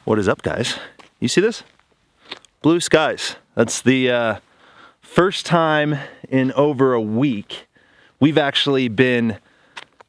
What is up, guys? You see this? Blue skies. That's the first time in over a week we've actually been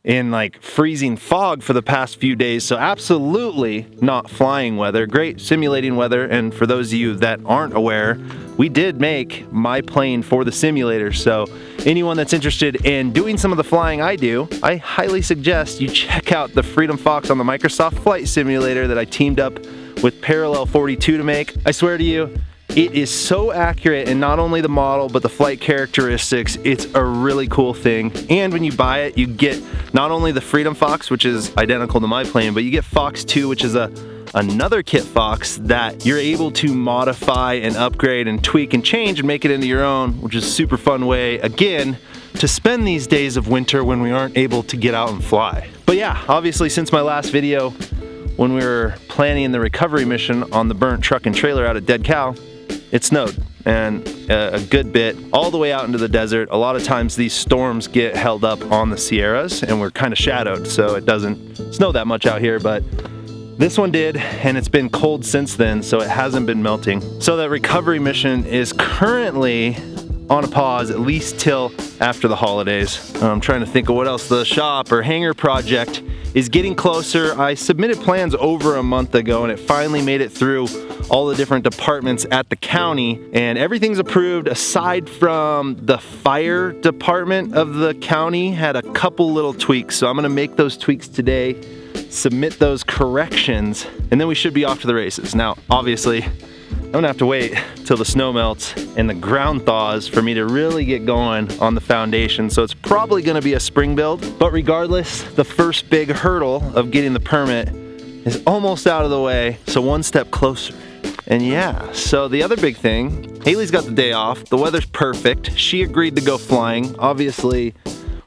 in like freezing fog for the past few days, so absolutely not flying weather. Great simulating weather, and for those of you that aren't aware, we did make my plane for the simulator, so anyone that's interested in doing some of the flying I do, I highly suggest you check out the Freedom Fox on the Microsoft Flight Simulator that I teamed up with Parallel 42 to make. I swear to you, it is so accurate in not only the model, but the flight characteristics. It's a really cool thing. And when you buy it, you get not only the Freedom Fox, which is identical to my plane, but you get Fox 2, which is another kit Fox that you're able to modify and upgrade and tweak and change and make it into your own, which is a super fun way, again, to spend these days of winter when we aren't able to get out and fly. But yeah, obviously since my last video, when we were planning the recovery mission on the burnt truck and trailer out at Dead Cow, it snowed, and a good bit all the way out into the desert. A lot of times these storms get held up on the Sierras and we're kind of shadowed, so it doesn't snow that much out here, but this one did, and it's been cold since then, so it hasn't been melting. So that recovery mission is currently on a pause, at least till after the holidays. I'm trying to think of what else. The shop or hangar project is getting closer. I submitted plans over a month ago, and it finally made it through all the different departments at the county, and everything's approved aside from the fire department of the county had a couple little tweaks. So I'm gonna make those tweaks today, submit those corrections, and then we should be off to the races. Now, obviously, I'm gonna have to wait till the snow melts and the ground thaws for me to really get going on the foundation. So it's probably gonna be a spring build, but regardless, the first big hurdle of getting the permit is almost out of the way, so one step closer. And yeah, so the other big thing, Haley's got the day off, the weather's perfect, she agreed to go flying. Obviously,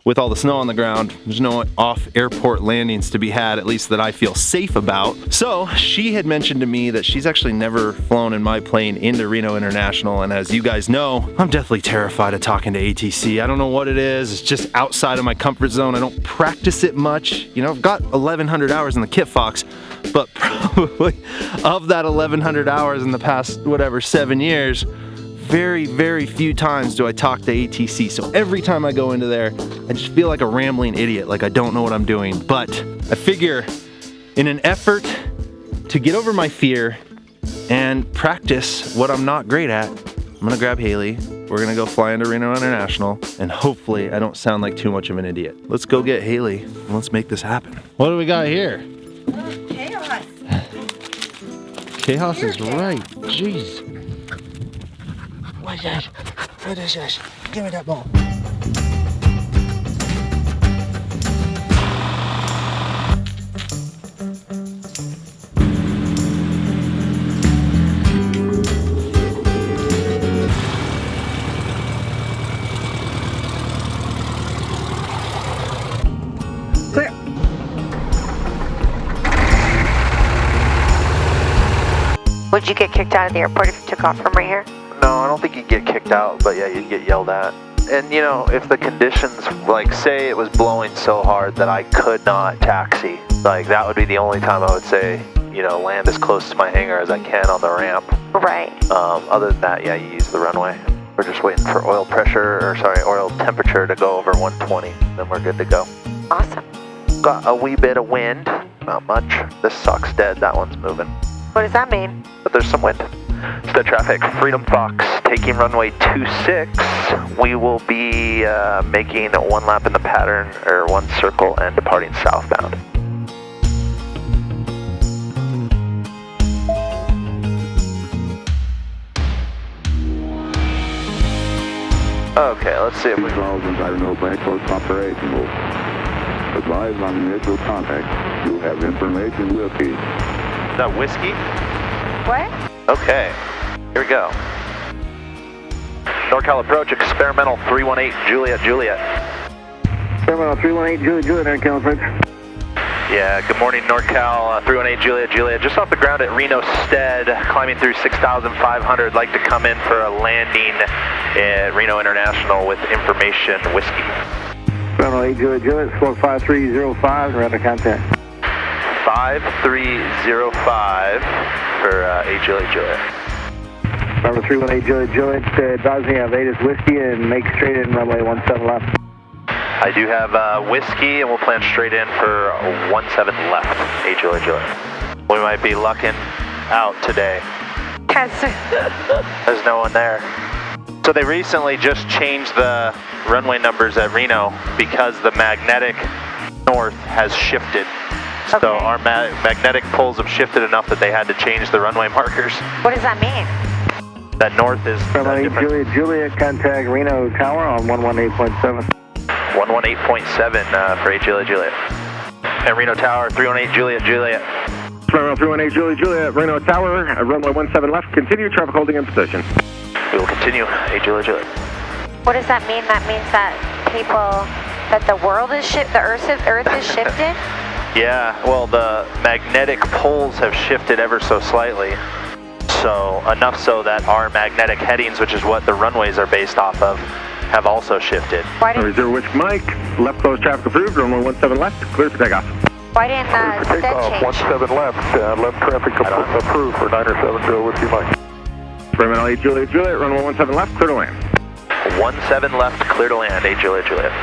with all the snow on the ground, there's no off-airport landings to be had, at least that I feel safe about. So she had mentioned to me that she's actually never flown in my plane into Reno International, and as you guys know, I'm deathly terrified of talking to ATC. I don't know what it is, it's just outside of my comfort zone. I don't practice it much. You know, I've got 1,100 hours in the Kit Fox, but probably of that 1,100 hours in the past, whatever, 7 years, very, very few times do I talk to ATC. So every time I go into there, I just feel like a rambling idiot, like I don't know what I'm doing. But I figure in an effort to get over my fear and practice what I'm not great at, I'm gonna grab Haley, we're gonna go fly into Reno International, and hopefully I don't sound like too much of an idiot. Let's go get Haley, and let's make this happen. What do we got here? Chaos. Chaos is right, jeez. What is that? What is this? Give me that ball. Clear. Would you get kicked out of the airport if you took off from right here? No, I don't think you'd get kicked out, but yeah, you'd get yelled at. And you know, if the conditions, like say it was blowing so hard that I could not taxi, like that would be the only time I would say, you know, land as close to my hangar as I can on the ramp. Right. Other than that, yeah, you use the runway. We're just waiting for oil temperature to go over 120, then we're good to go. Awesome. Got a wee bit of wind, not much. This sucks dead, that one's moving. What does that mean? But there's some wind. Stead traffic, Freedom Fox, taking runway 26. We will be making one lap in the pattern, or one circle, and departing southbound. Okay, let's see if we can. I know Blackfoot operational. Advise on initial contact. You have information with you. Is that whiskey? What? Okay, here we go. NorCal approach, experimental 318 Juliet Juliet. Experimental 318 Juliet, NorCal approach. Yeah, good morning NorCal 318 Juliet Juliet. Just off the ground at Reno Stead, climbing through 6,500. Like to come in for a landing at Reno International with information whiskey. Experimental 8 Juliet Juliet, score 5305, we're under contact. 5305 for 8 Juliet Juliet. Number 318 Juliet Juliet, advise me of 8 is whiskey and make straight in runway 17 left. I do have whiskey, and we'll plan straight in for 17 left, 8 Juliet Juliet. We might be lucking out today. There's no one there. So they recently just changed the runway numbers at Reno because the magnetic north has shifted. Okay. So our magnetic poles have shifted enough that they had to change the runway markers. What does that mean? That north is different. Juliet Juliet, contact Reno Tower on 118.7. 118.7 for 8 Juliet Juliet. And Reno Tower, 318 Juliet Juliet. Runway 318 Juliet Juliet, Reno Tower, runway 17 left, continue traffic holding in position. We will continue, 8 Juliet Juliet. What does that mean? That means that the world is the Earth is shifted? Yeah, well, the magnetic poles have shifted ever so slightly. So, enough so that our magnetic headings, which is what the runways are based off of, have also shifted. Why didn't 0 Whisk Mike, left close traffic approved, runway 17 left, clear for takeoff. Sced change? 17 left, left traffic approved for 970 Whiskey Mike. Experimental 8 Juliet Juliet, runway 17 left, clear to land. 17 left, clear to land, 8 Juliet Juliet.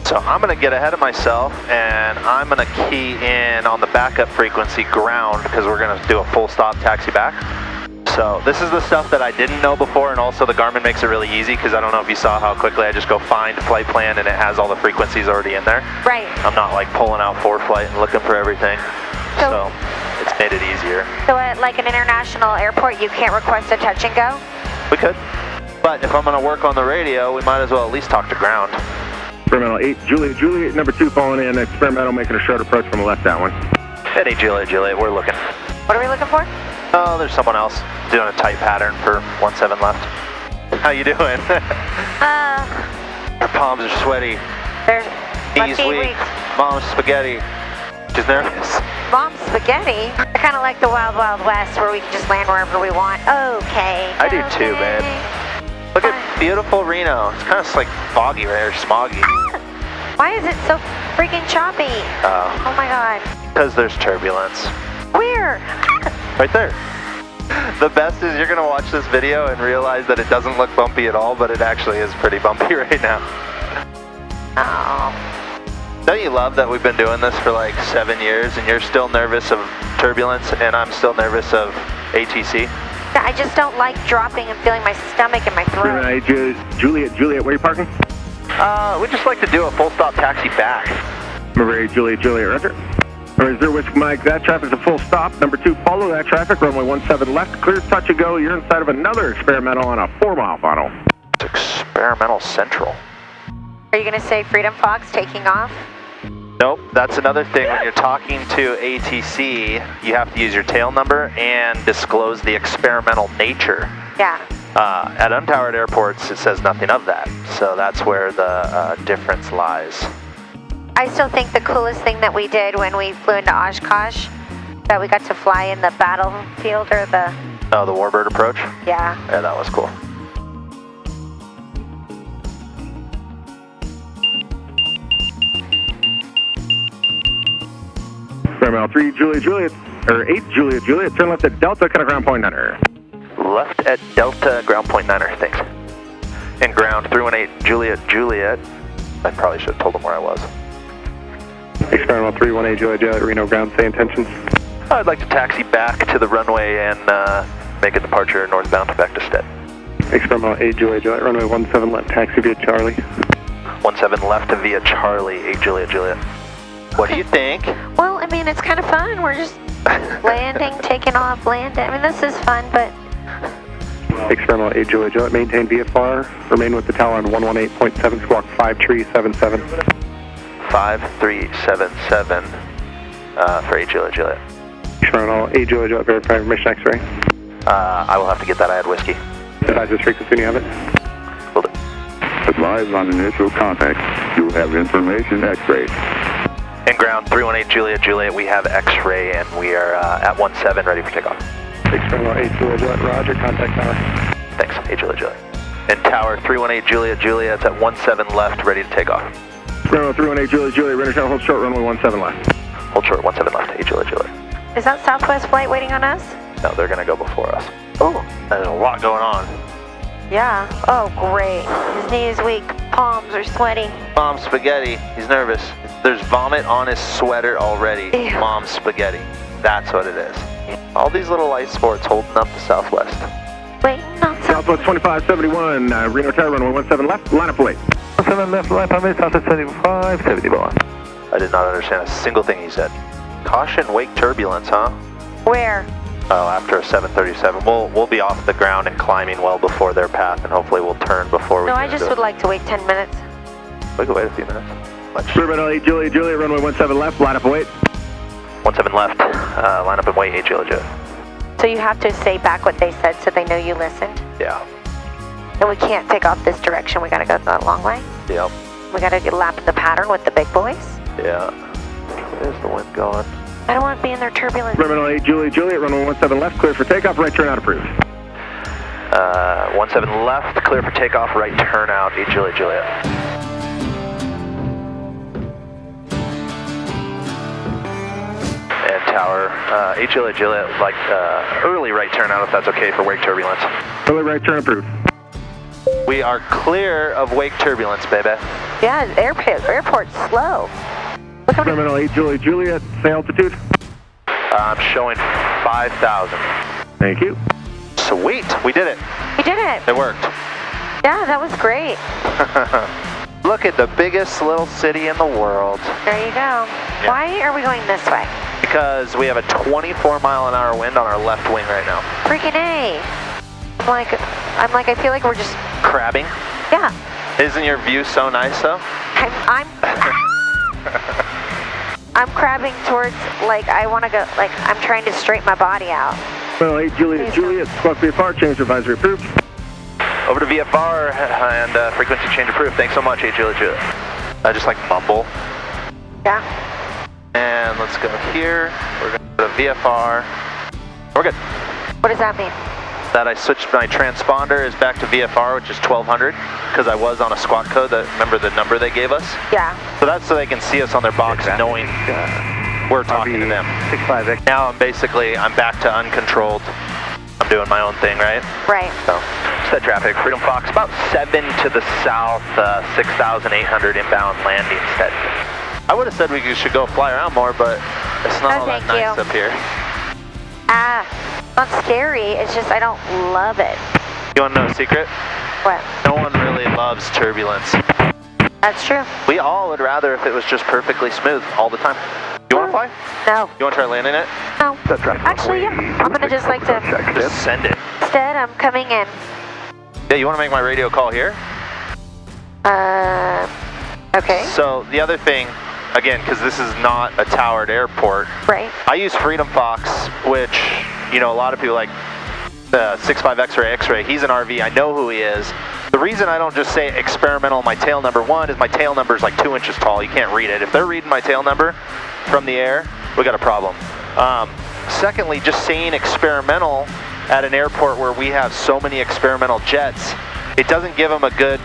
So I'm going to get ahead of myself, and I'm going to key in on the backup frequency ground because we're going to do a full stop taxi back. So this is the stuff that I didn't know before, and also the Garmin makes it really easy because I don't know if you saw how quickly I just go find flight plan and it has all the frequencies already in there. Right. I'm not like pulling out ForeFlight and looking for everything. So it's made it easier. So at like an international airport, you can't request a touch and go? We could. But if I'm going to work on the radio, we might as well at least talk to ground. Experimental 8 Juliet Juliet, number 2 falling in, experimental making a short approach from the left downwind. At 8 Juliet Juliet, we're looking. What are we looking for? Oh, there's someone else doing a tight pattern for 17 left. How you doing? Her palms are sweaty. There's Knees weak. Mom's spaghetti. She's nervous. Mom's spaghetti? I kind of like the Wild Wild West where we can just land wherever we want. Okay. I do too, babe. Look at beautiful Reno. It's kind of like foggy right there, smoggy. Why is it so freaking choppy? Oh my god. Because there's turbulence. Where? Right there. The best is you're going to watch this video and realize that it doesn't look bumpy at all, but it actually is pretty bumpy right now. Oh. Don't you love that we've been doing this for like 7 years and you're still nervous of turbulence and I'm still nervous of ATC? I just don't like dropping and feeling my stomach and my throat. Juliet Juliet, where are you parking? We just like to do a full stop taxi back. Number 8 Juliet Juliet, roger. Number 0 Whisk Mike, that traffic's a full stop. Number 2, follow that traffic, runway 17 left, clear touch and go. You're inside of another experimental on a 4-mile funnel. It's experimental central. Are you going to say Freedom Fox taking off? Nope, that's another thing. When you're talking to ATC, you have to use your tail number and disclose the experimental nature. Yeah. At untowered airports, it says nothing of that. So that's where the difference lies. I still think the coolest thing that we did when we flew into Oshkosh, that we got to fly in the battlefield or the... Oh, the Warbird approach? Yeah. Yeah, that was cool. Experimental 3 Juliet Juliet, or 8 Juliet Juliet, turn left at Delta, kind of ground point niner. Left at Delta, ground point niner, thanks. And ground 318 Juliet Juliet. I probably should have told them where I was. Experimental 318 Juliet Juliet, Reno ground, say intentions. I'd like to taxi back to the runway and make a departure northbound back to Stead. Experimental 8 Juliet Juliet, runway 17 left, taxi via Charlie. 17 left via Charlie, 8 Juliet Juliet. What do you think? Well, I mean, it's kind of fun. We're just landing, taking off, landing. I mean, this is fun, but... Experimental 8 Juliet Juliet, maintain VFR, remain with the tower on 118.7, squawk 5377. 5377 for 8 Juliet Juliet. Experimental 8 Juliet Juliet, verify information X-ray. I will have to get that. I had whiskey. Advise this frequency when you have it. Will do. Advise on initial contact. You have information X-ray. And ground 318 Juliet Juliet, we have X-ray and we are at 17 ready for takeoff. Experimental 8 Juliet Juliet, roger, contact tower. Thanks, 8 Juliet Juliet. And tower 318 Juliet Juliet at 17 left, ready to take off. Experimental 318 Juliet Juliet, radar channel hold short, runway 17 left. Hold short, 17 left, 8 Juliet, Juliet. Is that Southwest flight waiting on us? No, they're gonna go before us. Oh. There's a lot going on. Yeah. Oh, great. His knee is weak. Palms are sweaty. Mom spaghetti, he's nervous. There's vomit on his sweater already. Ew. Mom spaghetti, that's what it is. All these little light sports holding up the Southwest. Wait, not Southwest 2571, Reno Tower, runway 17 left, line up for wait. 7 left, line up, Southwest 2571. I did not understand a single thing he said. Caution wake turbulence, huh? Where? Oh, after a 737. We'll be off the ground and climbing well before their path, and hopefully we'll turn before we No, get I just into would it. like to wait 10 minutes. We could wait a few minutes. Much. Clear 8 Juliet, Juliet, runway 17 left, line up for wait. 17 left, line up and wait, 8 Juliet, Juliet. So you have to say back what they said so they know you listened? Yeah. And we can't take off this direction. We gotta go the long way? Yep. We gotta lap the pattern with the big boys? Yeah. Where's the wind going? I don't want to be in their turbulence. Terminal 8 Juliet, Juliet, runway 17 left, clear for takeoff, right turn out approved. 17 left, clear for takeoff, right turn out, 8 Juliet, Juliet. And tower, 8 Juliet, Juliet, like early right turn out if that's okay for wake turbulence. Early right turn approved. We are clear of wake turbulence, baby. Yeah, airport's slow. Look how many... Terminal 8 Juliet, Juliet, say altitude. I'm showing 5,000. Thank you. Sweet, we did it. We did it. It worked. Yeah, that was great. Look at the biggest little city in the world. There you go. Yeah. Why are we going this way? Because we have a 24-mile-an-hour wind on our left wing right now. Freaking A. I'm like, I feel like we're just... Crabbing. Yeah. Isn't your view so nice, though? I'm crabbing towards, like, I want to go, like, I'm trying to straighten my body out. Terminal 8 Juliet, Juliet, squawk VFR, change advisory approved. Over to VFR and frequency change approved. Thanks so much, 8 Juliet, Juliet. I just like mumble. Yeah. And let's go here. We're going to go to VFR. We're good. What does that mean? That I switched my transponder is back to VFR, which is 1200, because I was on a squawk code. Remember the number they gave us? Yeah. So that's so they can see us on their box, knowing we're talking to them. 65X. Now I'm back to uncontrolled. I'm doing my own thing, right? Right. So, set traffic, Freedom Fox, about 7 to the south, 6,800 inbound landing set. I would have said we should go fly around more, but it's not all that thank nice you. up here. Not scary, it's just I don't love it. You want to know a secret? What? No one really loves turbulence. That's true. We all would rather if it was just perfectly smooth all the time. You want to fly? No. You want to try landing it? No. Actually, yeah. I'm gonna just like to... Just send it. Instead, I'm coming in. Yeah, you want to make my radio call here? Okay. So the other thing, again, because this is not a towered airport, Right. I use Freedom Fox, which, you know, a lot of people like the 65 X-Ray, he's an RV, I know who he is. The reason I don't just say experimental on my tail number, one, is my tail number is like 2 inches tall, you can't read it. If they're reading my tail number from the air, we got a problem. Secondly, just saying experimental at an airport where we have so many experimental jets, it doesn't give them a good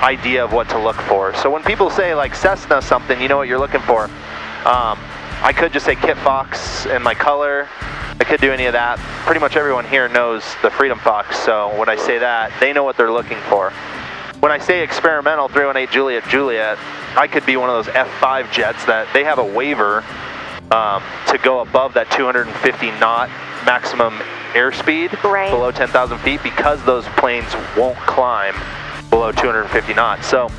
idea of what to look for. So when people say like Cessna something, you know what you're looking for. I could just say Kit Fox and my color. I could do any of that. Pretty much everyone here knows the Freedom Fox, so when I say that, they know what they're looking for. When I say experimental 318 Juliet, Juliet, I could be one of those F5 jets that they have a waiver to go above that 250 knot maximum airspeed Right. below 10,000 feet because those planes won't climb below 250 knots. So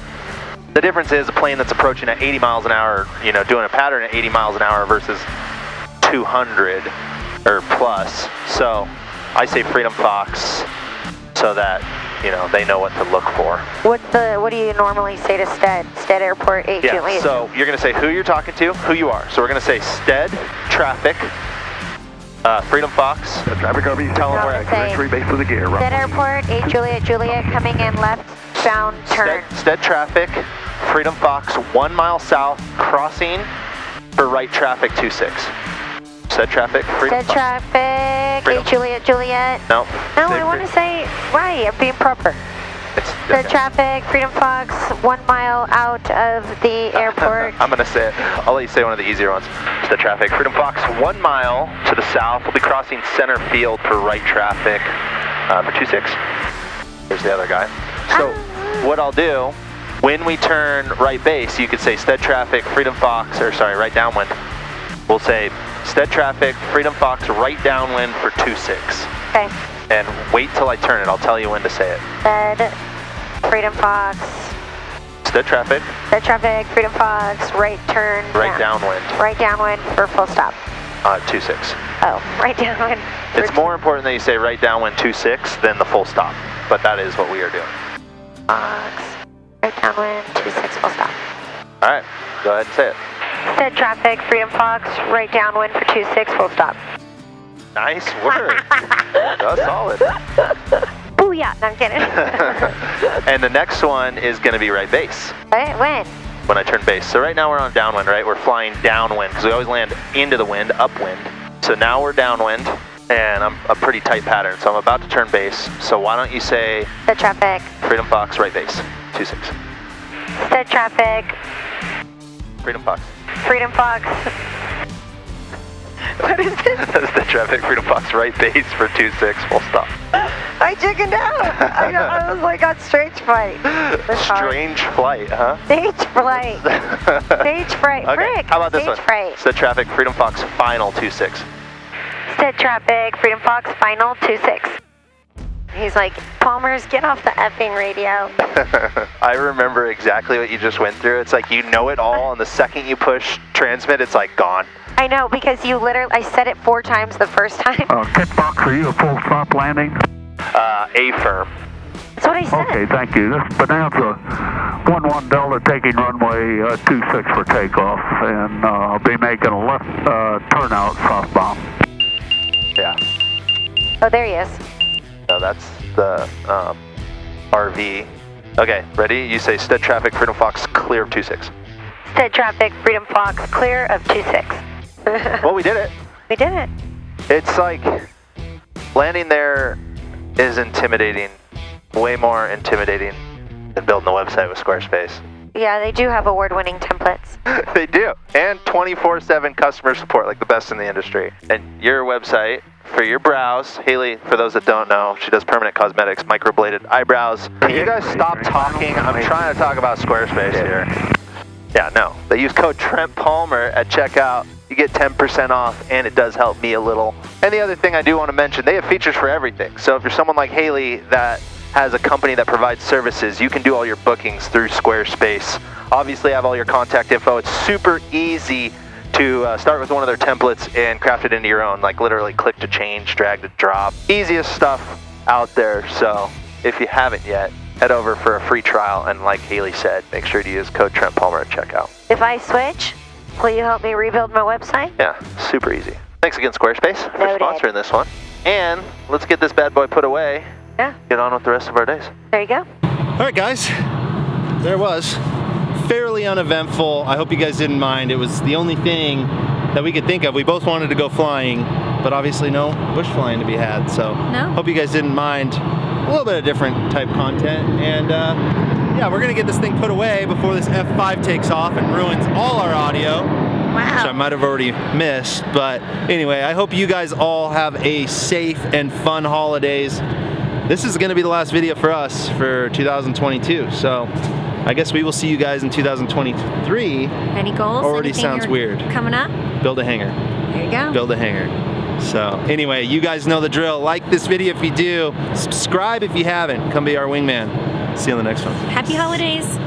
the difference is a plane that's approaching at 80 miles an hour, you know, doing a pattern at 80 miles an hour versus 200 or plus. So I say Freedom Fox so that, you know, they know what to look for. What do you normally say to Stead? Stead Airport 8 Yeah, Juliet. so you're going to say who you're talking to, who you are. So we're going to say Stead, traffic, Freedom Fox. Traffic RV, Tell them No, where. it's a- entry base for the gear. Stead Airport 8 Juliet, Juliet, coming in left, bound turn. Stead traffic, Freedom Fox, 1 mile south, crossing for right traffic 26. Stead traffic, Freedom Stead Fox. traffic, Freedom. 8 Juliet, Juliet. No. No, Say I want to say, right, I'm being proper. It's The traffic, Freedom Fox, 1 mile out of the airport. I'm going to say it. I'll let you say one of the easier ones. The traffic, Freedom Fox, 1 mile to the south. We'll be crossing center field for right traffic for 26. There's the other guy. So what I'll do, when we turn right base, you could say stead traffic, Freedom Fox, or sorry, right downwind. We'll say stead traffic, Freedom Fox, right downwind for 26. Okay. And wait till I turn it. I'll tell you when to say it. Stead, Freedom Fox. Stead traffic. Stead traffic, Freedom Fox, right turn. Right downwind. Right downwind for full stop. 26. Oh, right downwind. It's more important that you say right downwind 26 than the full stop. But that is what we are doing. Fox, right downwind, 26 full stop. All right, go ahead and say it. Stead traffic, Freedom Fox, right downwind for 26 full stop. Nice work. That's solid. Booyah. No, I'm kidding. And the next one is going to be right base. When? When I turn base. So right now we're on downwind, right? We're flying downwind because we always land into the wind, upwind. So now we're downwind, and I'm a pretty tight pattern. So I'm about to turn base. So why don't you say the traffic, Freedom Fox, right base, 26. Stead traffic, Freedom Fox. Freedom Fox. What is this? That's the traffic, Freedom Fox, right base for 26, full stop. I chickened out. I was like on stage fright. Strange flight, huh? Stage fright. Stage fright. Okay, Frick. how about this Stage one? Fright. Stead traffic, Freedom Fox, final 26. Stead traffic, Freedom Fox, final 26. He's like, Palmer's, get off the effing radio. I remember exactly what you just went through. It's like you know it all, and the second you push transmit, it's like gone. I know, because you literally, I said it 4 times the first time. Tip box, are you a full stop landing? A-firm. That's what I said. Okay, thank you. This is Bonanza 11 Delta taking runway 26 for takeoff, and I'll be making a left turnout southbound. Yeah. Oh, there he is. No, that's the RV. Okay, ready? You say stead traffic, Freedom Fox, clear of 26. Stead traffic, Freedom Fox, clear of 26. Well, we did it. We did it. It's like landing there is intimidating, way more intimidating than building a website with Squarespace. Yeah, they do have award-winning templates. They do. And 24/7 customer support, like the best in the industry. And your website for your brows, Haley, for those that don't know, she does permanent cosmetics, microbladed eyebrows. Can you guys stop talking? I'm trying to talk about Squarespace here. Yeah, no. They use code Trent Palmer at checkout. You get 10% off, and it does help me a little. And the other thing I do want to mention, they have features for everything. So if you're someone like Haley that has a company that provides services, you can do all your bookings through Squarespace. Obviously, have all your contact info. It's super easy to start with one of their templates and craft it into your own, like literally click to change, drag to drop. Easiest stuff out there. So if you haven't yet, head over for a free trial, and like Haley said, make sure to use code Trent Palmer at checkout. If I switch, will you help me rebuild my website? Yeah, super easy. Thanks again, Squarespace, for Noted. sponsoring this one. And let's get this bad boy put away. Yeah. Get on with the rest of our days. There you go. All right, guys. There it was. Fairly uneventful. I hope you guys didn't mind. It was the only thing that we could think of. We both wanted to go flying, but obviously no bush flying to be had. So No. hope you guys didn't mind. A little bit of different type content. And yeah, we're going to get this thing put away before this F5 takes off and ruins all our audio. Wow. Which I might have already missed. But anyway, I hope you guys all have a safe and fun holidays. This is going to be the last video for us for 2022. So I guess we will see you guys in 2023. Any goals? Already Anything sounds you're weird. Coming up? Build a hangar. There you go. Build a hangar. So anyway, you guys know the drill. Like this video if you do. Subscribe if you haven't. Come be our wingman. See you on the next one. Happy holidays.